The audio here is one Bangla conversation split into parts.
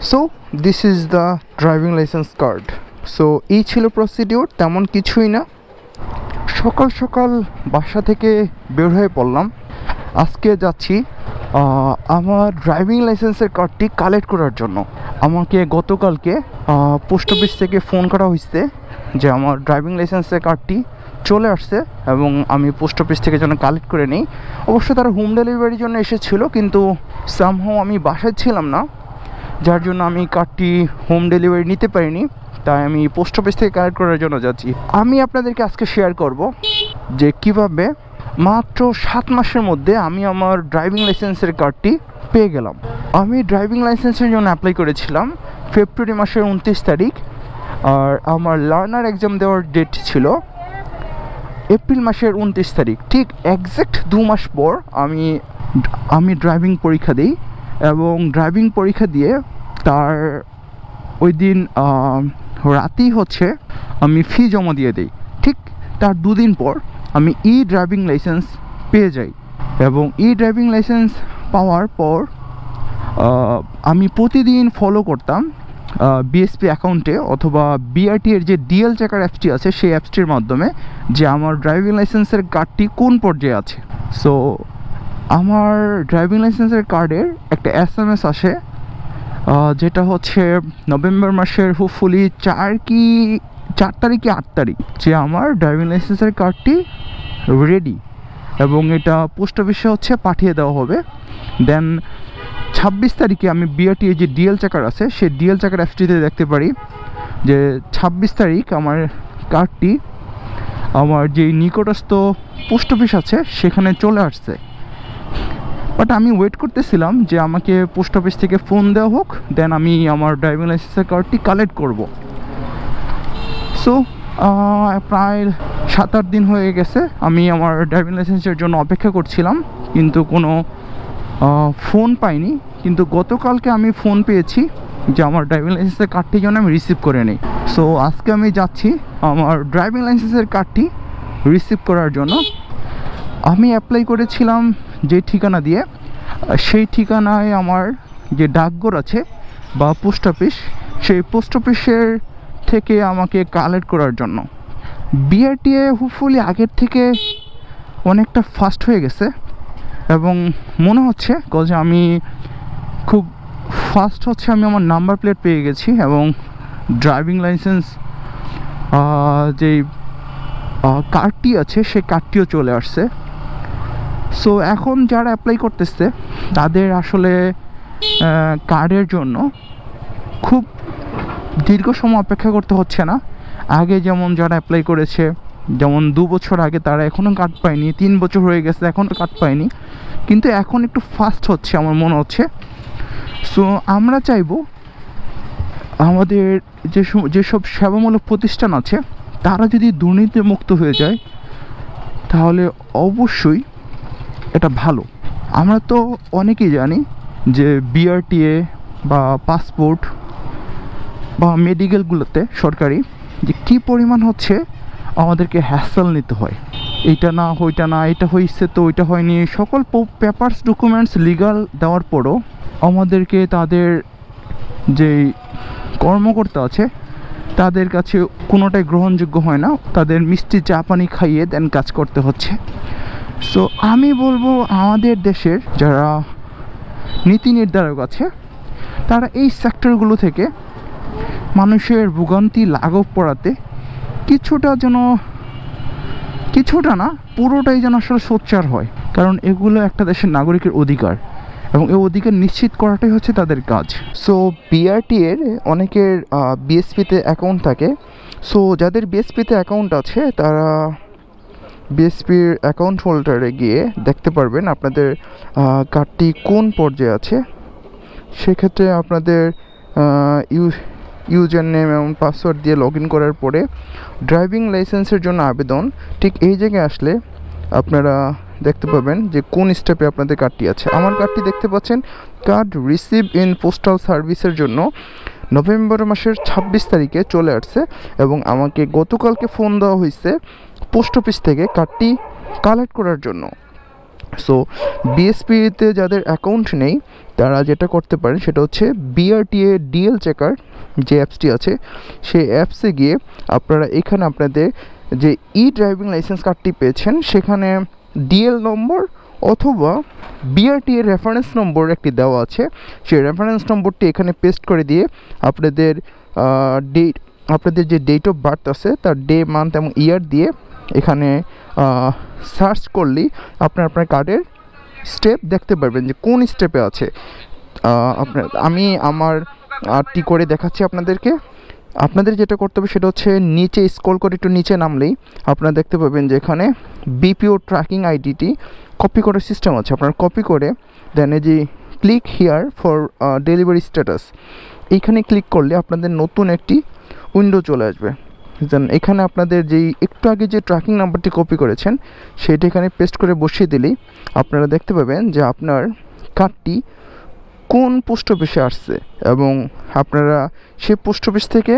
So this is the driving licence card. So এই ছিল প্রসিডিওর, তেমন কিছুই না। সকাল সকাল বাসা থেকে বের হয়ে পড়লাম। আজকে যাচ্ছি আমার ড্রাইভিং লাইসেন্সের কার্ডটি কালেক্ট করার জন্য। আমাকে গতকালকে পোস্ট অফিস থেকে ফোন করা হয়েছে যে আমার ড্রাইভিং লাইসেন্সের কার্ডটি চলে আসছে এবং আমি পোস্ট অফিস থেকে যেন কালেক্ট করে নিই। অবশ্য তারা হোম ডেলিভারির জন্য এসেছিলো, কিন্তু সামহাও আমি বাসায় ছিলাম না, যার জন্য আমি কার্ডটি হোম ডেলিভারি নিতে পারিনি। তাই আমি পোস্ট অফিস থেকে কালেক্ট করার জন্য যাচ্ছি। আমি আপনাদেরকে আজকে শেয়ার করব যে কিভাবে মাত্র 7 মাসের মধ্যে আমি আমার ড্রাইভিং লাইসেন্সের কার্ডটি পেয়ে গেলাম। আমি ড্রাইভিং লাইসেন্সের জন্য অ্যাপ্লাই করেছিলাম ফেব্রুয়ারি মাসের 29 তারিখ, আর আমার লার্নার এক্সাম দেওয়ার ডেট ছিল এপ্রিল মাসের 29 তারিখ। ঠিক এক্স্যাক্ট 2 মাস পর আমি ড্রাইভিং পরীক্ষা দিই, এবং ড্রাইভিং পরীক্ষা দিয়ে তার ওই দিন রাতেই আমি ফি জমা দিয়ে দিই। ঠিক তার 2 দিন পর আমি ড্রাইভিং লাইসেন্স পেয়ে যাই, এবং ড্রাইভিং লাইসেন্স পাওয়ার পর আমি প্রতিদিন ফলো করতাম বিএসপি অ্যাকাউন্টে অথবা বিআরটি এর যে ডিএল চেকার অ্যাপসটি আছে সেই অ্যাপসটির মাধ্যমে যে আমার ড্রাইভিং লাইসেন্সের কার্ডটি কোন পর্যায়ে আছে। সো আমার ড্রাইভিং লাইসেন্সের কার্ডের একটা SMS আসে, যেটা নভেম্বর মাসের হোপফুলি 4 তারিখ কি 8 তারিখ, যে আমার ড্রাইভিং লাইসেন্সের কার্ডটি রেডি এবং এটা পোস্ট অফিসে পাঠিয়ে দেওয়া হবে। দেন 26 তারিখে আমি বিআরটি যে ডিএল চেকার আছে সেই ডিএল চেকার অ্যাপসটিতে দেখতে পারি যে 26 তারিখ আমার কার্ডটি আমার যে নিকটস্থ পোস্ট অফিস আছে সেখানে চলে আসছে। বাট আমি ওয়েট করতেছিলাম যে আমাকে পোস্ট অফিস থেকে ফোন দেওয়া হোক, দেন আমি আমার ড্রাইভিং লাইসেন্সের কার্ডটি কালেক্ট করব। সো প্রায় 7-8 দিন হয়ে গেছে আমি আমার ড্রাইভিং লাইসেন্সের জন্য অপেক্ষা করছিলাম, কিন্তু কোনো ফোন পাইনি। কিন্তু গতকালকে আমি ফোন পেয়েছি যে আমার ড্রাইভিং লাইসেন্সের কার্ডটি যেন আমি রিসিভ করে নিই। সো আজকে আমি যাচ্ছি আমার ড্রাইভিং লাইসেন্সের কার্ডটি রিসিভ করার জন্য। আমি অ্যাপ্লাই করেছিলাম যে ঠিকানা দিয়ে, সেই ঠিকানায় আমার যে ডাকঘর আছে বা পোস্ট অফিস, সেই পোস্ট অফিসের থেকে আমাকে কালেক্ট করার জন্য। বিআরটিএ হোপফুলি আগের থেকে অনেকটা ফাস্ট হয়ে গেছে, এবং মনে হচ্ছে যে আমি খুব ফাস্ট আমি আমার নাম্বার প্লেট পেয়ে গেছি, এবং ড্রাইভিং লাইসেন্স যেই কার্ডটি আছে সেই কার্ডটিও চলে আসছে। সো এখন যারা অ্যাপ্লাই করতেছে তাদের আসলে কার্ডের জন্য খুব দীর্ঘ সময় অপেক্ষা করতে হচ্ছে না। আগে যেমন যারা অ্যাপ্লাই করেছে, যেমন 2 বছর আগে, তারা এখনও কার্ড পায়নি, 3 বছর হয়ে গেছে এখনও কার্ড পায়নি, কিন্তু এখন একটু ফাস্ট হচ্ছে আমার মনে হচ্ছে। সো আমরা চাইবো আমাদের যেসব সেবামূলক প্রতিষ্ঠান আছে তারা যদি দুর্নীতিমুক্ত হয়ে যায় তাহলে অবশ্যই এটা ভালো। আমরা তো অনেকেই জানি যে বিআরটিএ বা পাসপোর্ট বা মেডিকেলগুলোতে সরকারি যে কী পরিমাণ আমাদেরকে হ্যাসেল নিতে হয়, এইটা না ওইটা না, এটা হয়েছে তো ওইটা হয়নি, সকল পেপারস ডকুমেন্টস লিগাল দেওয়ার পরও আমাদেরকে তাদের যেই কর্মকর্তা আছে তাদের কাছে কোনোটাই গ্রহণযোগ্য হয় না, তাদের মিষ্টি চা পানি খাইয়ে দেন কাজ করতে হচ্ছে। সো আমি বলবো আমাদের দেশের যারা নীতি নির্ধারক আছে তারা এই সেক্টরগুলো থেকে মানুষের ভোগান্তি লাঘব পড়াতে কিছুটা না পুরোটাই যেন আসলে সোচ্চার হয়, কারণ এগুলো একটা দেশের নাগরিকের অধিকার এবং এই অধিকার নিশ্চিত করাটাই তাদের কাজ। সো বিআরটি এর অনেকের বিএসপিতে অ্যাকাউন্ট থাকে। সো যাদের বিএসপিতে অ্যাকাউন্ট আছে তারা বিএসপির অ্যাকাউন্ট হোল্ডারে গিয়ে দেখতে পারবেন আপনাদের কার্ডটি কোন পর্যায়ে আছে। সেক্ষেত্রে আপনাদের ইউজার নেম এবং পাসওয়ার্ড দিয়ে লগ ইন করার পরে ড্রাইভিং লাইসেন্সের জন্য আবেদন, ঠিক এই জায়গায় আসলে আপনারা দেখতে পাবেন যে কোন স্টেপে আপনাদের কার্ডটি আছে। আমার কার্ডটি দেখতে পাচ্ছেন কার্ড রিসিভ ইন পোস্টাল সার্ভিসের জন্য নভেম্বর মাসের 26 তারিখে চলে আসছে, এবং আমাকে গতকালকে ফোন দেওয়া হয়েছে পোস্ট অফিস থেকে কার্ডটি কালেক্ট করার জন্য। সো বিএসপিতে যাদের অ্যাকাউন্ট নেই তারা যেটা করতে পারেন সেটা হচ্ছে বিআরটিএ ডিএল চেকার যে অ্যাপসটি আছে সেই অ্যাপসে গিয়ে আপনারা এখানে আপনাদের যে ড্রাইভিং লাইসেন্স কার্ডটি পেয়েছেন সেখানে ডিএল নম্বর অথবা বিআরটিএ রেফারেন্স নম্বর একটি দেওয়া আছে, সেই রেফারেন্স নম্বরটি এখানে পেস্ট করে দিয়ে আপনাদের আপনাদের যে ডেট অফ বার্থ আছে তার ডে মান্থ এবং ইয়ার দিয়ে এখানে সার্চ করলেই আপনার কার্ডের স্টেপ দেখতে পারবেন যে কোন স্টেপে আছে। আমি আমারটি করে দেখাচ্ছি আপনাদেরকে। আপনাদের যেটা করতে হবে সেটা হচ্ছে নিচে স্ক্রল করে একটু নিচে নামলেই আপনারা দেখতে পাবেন যে এখানে বিপিও ট্র্যাকিং আইডিটি কপি করার সিস্টেম আছে। আপনারা কপি করে দেন এই যে click here for delivery status, এইখানে ক্লিক করলে আপনাদের নতুন একটি উইন্ডো চলে আসবে। দেন এখানে আপনাদের যেই একটু আগে যে ট্র্যাকিং নাম্বারটি কপি করেছেন সেটা এখানে পেস্ট করে বসিয়ে দিলেই আপনারা দেখতে পাবেন যে আপনার কার্ডটি কোন পোস্ট অফিসে আসছে এবং আপনারা সেই পোস্ট অফিস থেকে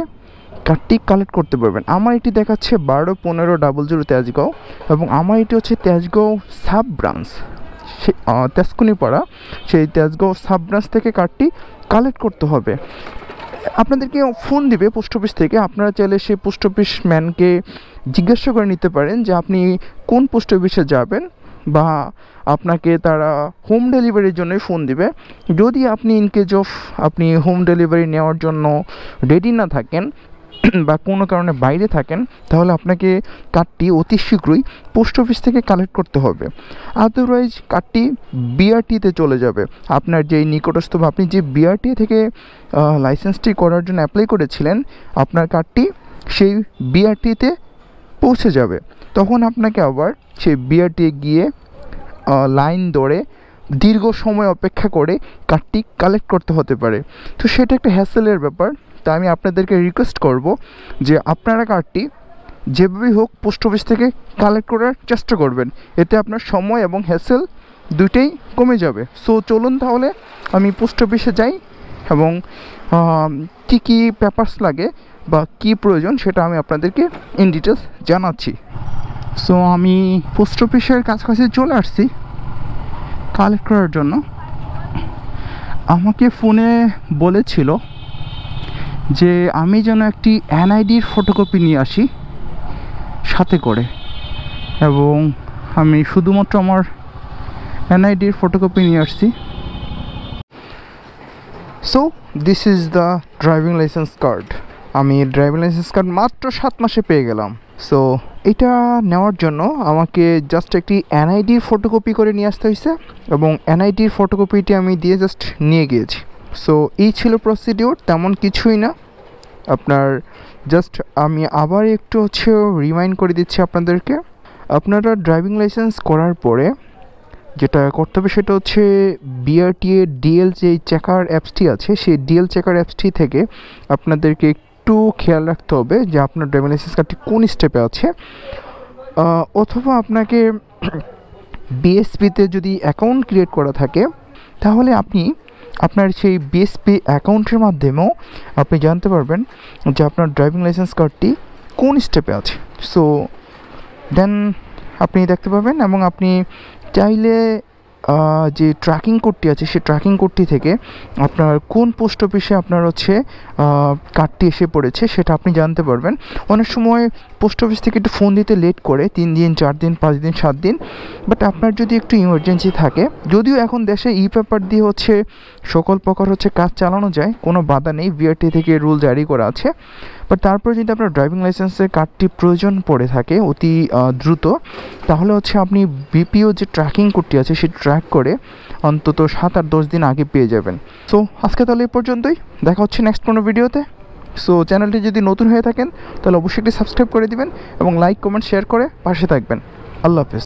কার্ডটি কালেক্ট করতে পারবেন। আমার এটি দেখাচ্ছে 12-15-00 তেজগাঁও এবং আমার এটি হচ্ছে তেজগাঁও সাব ব্রাঞ্চ, তেজকুনিপাড়া, সেই তেজগাঁও সাব ব্রাঞ্চ থেকে কার্ডটি কালেক্ট করতে হবে। আপনাদেরকে ফোন দিবে পোস্ট অফিস থেকে, আপনারা চাইলে সেই পোস্ট অফিস ম্যানকে জিজ্ঞাসা করে নিতে পারেন যে আপনি কোন পোস্ট অফিসে যাবেন, বা আপনাকে তারা হোম ডেলিভারির জন্য ফোন দিবে। যদি আপনি ইনকেস অফ আপনি হোম ডেলিভারি নেওয়ার জন্য রেডি না থাকেন বা কোনো কারণে বাইরে থাকেন তাহলে আপনাকে কার্ডটি অতি শীঘ্রই পোস্ট অফিস থেকে কালেক্ট করতে হবে। আদারওয়াইজ কার্ডটি বিআরটিতে চলে যাবে। আপনার যেই নিকটস্থ বা আপনি যে বিআরটি থেকে লাইসেন্সটি করার জন্য অ্যাপ্লাই করেছিলেন আপনার কার্ডটি সেই বিআরটিতে পৌঁছে যাবে। তখন আপনাকে আবার সেই বিআরটি গিয়ে লাইন ধরে দীর্ঘ সময় অপেক্ষা করে কার্ডটি কালেক্ট করতে হতে পারে। তো সেটা একটা হ্যাসেলের ব্যাপার। তা আমি আপনাদেরকে রিকোয়েস্ট করব যে আপনারা কার্ডটি যেভাবেই হোক পোস্ট অফিস থেকে কালেক্ট করার চেষ্টা করবেন, এতে আপনার সময় এবং হ্যাসেল দুইটাই কমে যাবে। সো চলুন তাহলে আমি পোস্ট অফিসে যাই এবং কী কী পেপারস লাগে বা কী প্রয়োজন সেটা আমি আপনাদেরকে ইন ডিটেলস জানাচ্ছি। সো আমি পোস্ট অফিসের কাছাকাছি চলে আসছি কালেক্ট করার জন্য। আমাকে ফোনে বলেছিল যে আমি যেন একটি এনআইডির ফটোকপি নিয়ে আসি সাথে করে, এবং আমি শুধুমাত্র আমার এনআইডির ফটোকপি নিয়ে আসছি। So this is the driving licence card. আমি ড্রাইভিং লাইসেন্স কার্ড মাত্র 7 মাসে পেয়ে গেলাম। সো এটা নেওয়ার জন্য আমাকে জাস্ট একটি এনআইডির ফটোকপি করে নিয়ে আসতে হয়েছে এবং এনআইডির ফটোকপিটি আমি দিয়ে জাস্ট নিয়ে গিয়েছি। সো এই ছিল প্রসিডিওর, তেমন কিছুই না। আপনার জাস্ট আমি আবার একটু রিমাইন্ড করে দিচ্ছি আপনাদেরকে। আপনারা ড্রাইভিং লাইসেন্স করার পরে যেটা করতে হবে সেটা হচ্ছে বিআরটিএ ডিএল যে চেকার অ্যাপসটি আছে সেই ডিএল চেকার অ্যাপসটি থেকে আপনাদেরকে একটু খেয়াল রাখতে হবে যে আপনার ড্রাইভিং লাইসেন্স কার্ডটি কোন স্টেপে আছে, অথবা আপনাকে বিএসপিতে যদি অ্যাকাউন্ট ক্রিয়েট করা থাকে তাহলে আপনি আপনার সেই বিএসপি অ্যাকাউন্টের মাধ্যমেও আপনি জানতে পারবেন যে আপনার ড্রাইভিং লাইসেন্স কার্ডটি কোন স্টেপে আছে। সো দেন আপনি দেখতে পাবেন এবং আপনি চাইলে যে ট্র্যাকিং কোডটি আছে সেই ট্র্যাকিং কোডটি থেকে আপনার কোন পোস্ট অফিসে আপনার কার্ডটি এসে পড়েছে সেটা আপনি জানতে পারবেন। অনেক সময় পোস্ট অফিস থেকে একটু ফোন দিতে লেট করে 3 দিন 4 দিন 5 দিন 7 দিন, বাট আপনার যদি একটু ইমার্জেন্সি থাকে, যদিও এখন দেশে পেপার দিয়ে সকল প্রকার কাজ চালানো যায়, কোনো বাধা নেই, বিআরটি থেকে রুল জারি করা আছে, বাট তারপরে যদি আপনার ড্রাইভিং লাইসেন্সের কার্ডটি প্রয়োজন পড়ে থাকে অতি দ্রুত, তাহলে আপনি বিপিও যে ট্র্যাকিং কোডটি আছে সেটি ট্র্যাক করে অন্তত 7 আর 10 দিন আগে পেয়ে যাবেন। সো আজকে তাহলে এই পর্যন্তই, দেখা হচ্ছে নেক্সট কোনো ভিডিওতে। সো চ্যানেলটি যদি নতুন হয়ে থাকেন তাহলে অবশ্যই একটি সাবস্ক্রাইব করে দিবেন এবং লাইক কমেন্ট শেয়ার করে পাশে থাকবেন। আল্লাহ হাফেজ।